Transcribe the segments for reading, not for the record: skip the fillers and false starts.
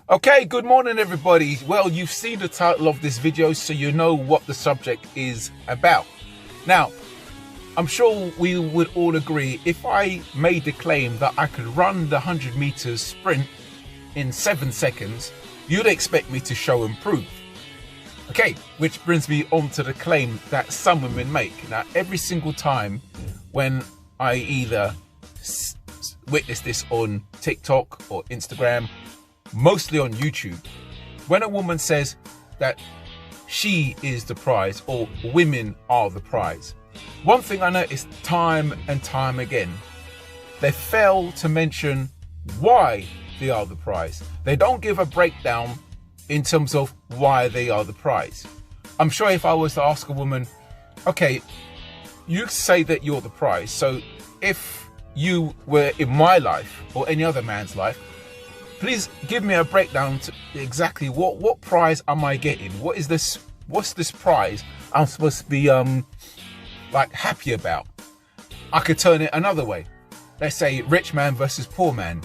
Okay, good morning everybody. Well, you've seen the title of this video, so you know what the subject is about. Now, I'm sure we would all agree, if I made the claim that I could run the 100 meters sprint in 7 seconds, you'd expect me to show and prove. Okay, which brings me on to the claim that some women make. Now, every single time when I either witness this on TikTok or Instagram, mostly on YouTube, when a woman says that she is the prize or women are the prize, one thing I noticed time and time again, they fail to mention why they are the prize. They don't give a breakdown in terms of why they are the prize. I'm sure if I was to ask a woman, okay, you say that you're the prize, so if you were in my life or any other man's life, please give me a breakdown to exactly what prize am I getting? What's this prize I'm supposed to be like happy about? I could turn it another way. Let's say rich man versus poor man.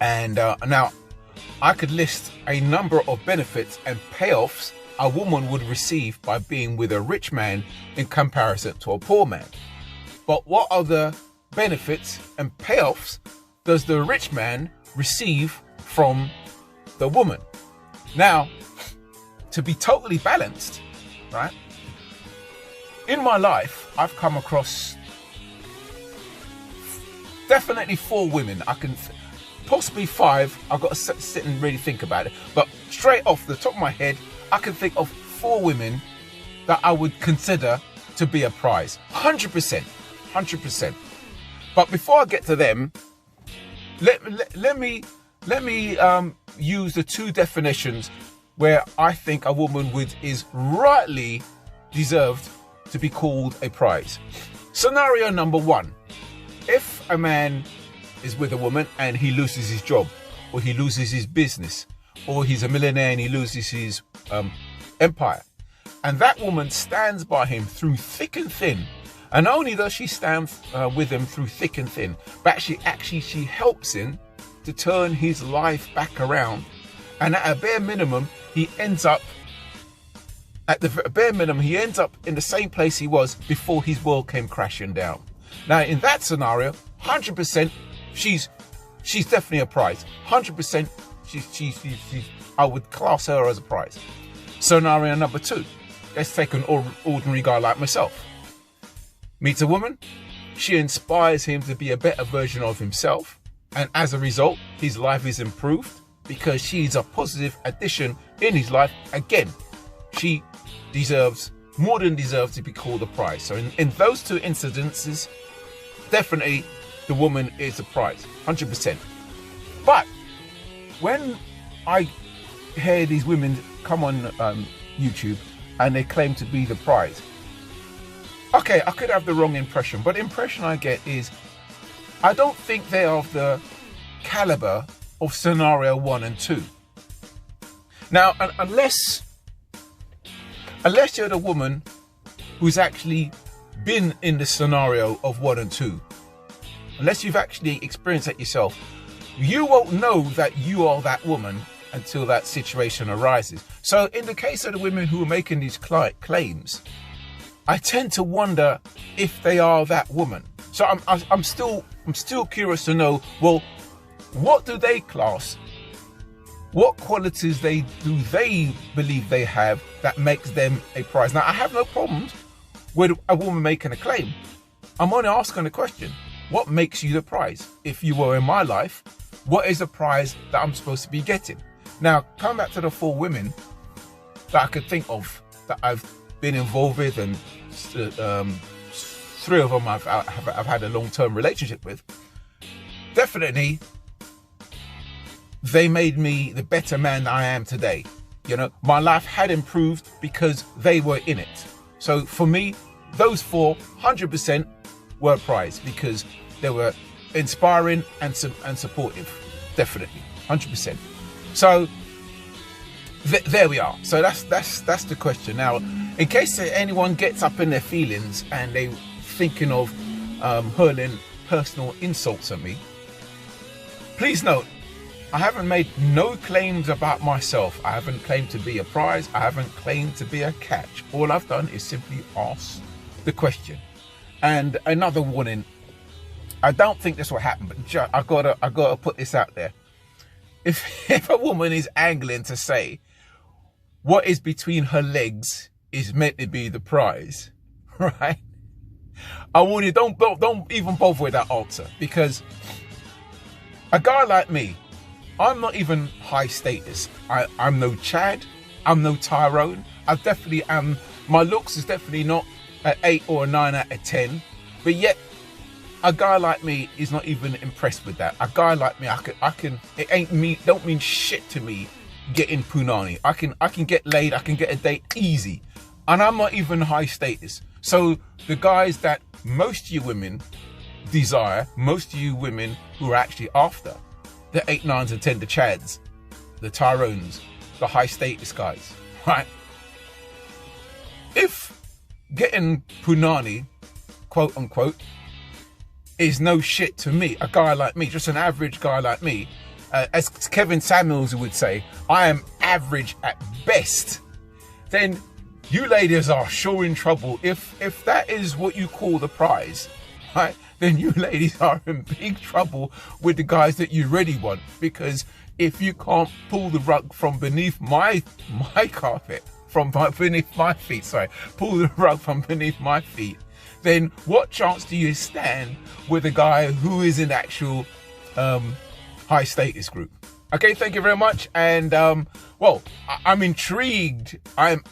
And now I could list a number of benefits and payoffs a woman would receive by being with a rich man in comparison to a poor man. But what other benefits and payoffs does the rich man receive from the woman? Now, to be totally balanced, right? In my life, I've come across definitely 4 women. I can possibly 5. I've got to sit and really think about it. But straight off the top of my head, I can think of 4 women that I would consider to be a prize. 100%. 100%. But before I get to them, let me use the 2 definitions where I think a woman is rightly deserved to be called a prize. Scenario number 1: if a man is with a woman and he loses his job, or he loses his business, or he's a millionaire and he loses his empire, and that woman stands by him through thick and thin. And not only does she stand with him through thick and thin, but she helps him to turn his life back around. And at a bare minimum, he ends up in the same place he was before his world came crashing down. Now, in that scenario, 100%, she's definitely a prize. 100%, I would class her as a prize. Scenario number 2: let's take an ordinary guy like myself. Meets a woman, she inspires him to be a better version of himself, and as a result, his life is improved because she's a positive addition in his life. Again, she more than deserves to be called a prize. So in those 2 incidences, definitely the woman is a prize, 100%. But when I hear these women come on YouTube and they claim to be the prize, okay, I could have the wrong impression, but the impression I get is I don't think they're of the caliber of scenario 1 and 2. Now, unless you're the woman who's actually been in the scenario of 1 and 2, unless you've actually experienced it yourself, you won't know that you are that woman until that situation arises. So in the case of the women who are making these claims, I tend to wonder if they are that woman. So I'm still curious to know, well, what do they class? What qualities do they believe they have that makes them a prize? Now, I have no problems with a woman making a claim. I'm only asking the question: what makes you the prize? If you were in my life, what is the prize that I'm supposed to be getting? Now, come back to the 4 women that I could think of that I've been involved with, and 3 of them I've had a long-term relationship with. Definitely, they made me the better man that I am today. You know, my life had improved because they were in it. So for me, those 4, 100% were a prize because they were inspiring and supportive. Definitely, 100%. So there we are. So that's the question. Now, in case anyone gets up in their feelings and they thinking of hurling personal insults at me, please note I haven't made no claims about myself. I haven't claimed to be a prize. I haven't claimed to be a catch. All I've done is simply ask the question. And another warning, I don't think this will happen, but I gotta put this out there. If a woman is angling to say what is between her legs is meant to be the prize, right? I warn you, don't even bother with that answer, because a guy like me, I'm not even high status. I'm no Chad. I'm no Tyrone. I definitely am. My looks is definitely not an 8 or a 9 out of 10. But yet, a guy like me is not even impressed with that. A guy like me, I can. It ain't me. Don't mean shit to me. Getting punani. I can get laid. I can get a date easy, and I'm not even high status. So the guys that most of you women desire, most of you women who are actually after, the 8, 9s and 10, the Chads, the Tyrones, the high status guys, right? If getting punani, quote unquote, is no shit to me, a guy like me, just an average guy like me, as Kevin Samuels would say, I am average at best, then you ladies are sure in trouble. If that is what you call the prize, right, then you ladies are in big trouble with the guys that you really want. Because if you can't pull the rug from beneath my carpet, from beneath my feet, pull the rug from beneath my feet, then what chance do you stand with a guy who is in actual high status group? Okay, thank you very much. And well, I'm intrigued. I am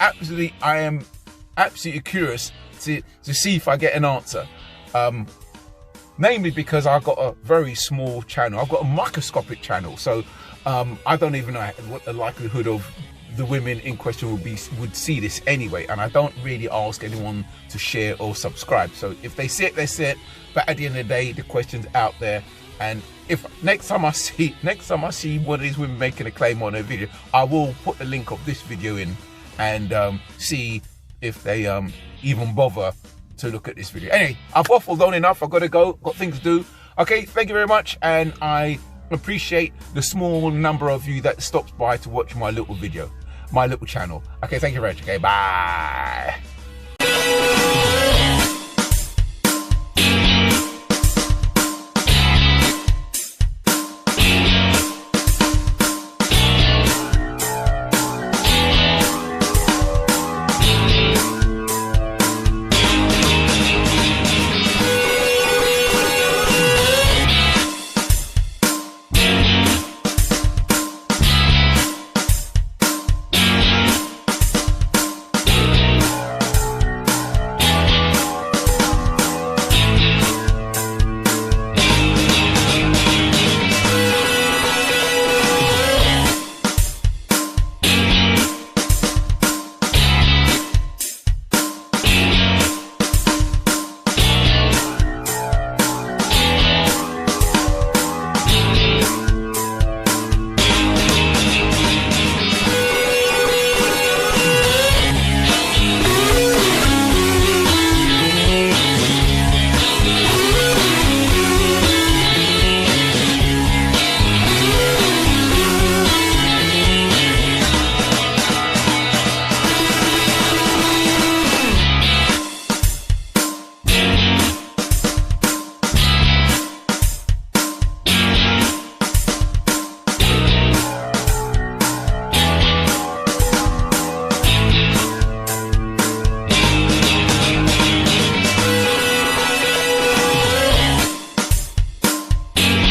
absolutely curious to see if I get an answer. Namely because I've got a very small channel. I've got a microscopic channel, so I don't even know what the likelihood of the women in question would see this anyway. And I don't really ask anyone to share or subscribe. So if they see it, they see it. But at the end of the day, the question's out there. And if next time I see one of these women making a claim on a video, I will put the link of this video in and see if they even bother to look at this video. Anyway, I've waffled on enough. I've got to go, got things to do. Okay, thank you very much, and I appreciate the small number of you that stops by to watch my little video, my little channel. Okay, thank you very much. Okay, bye.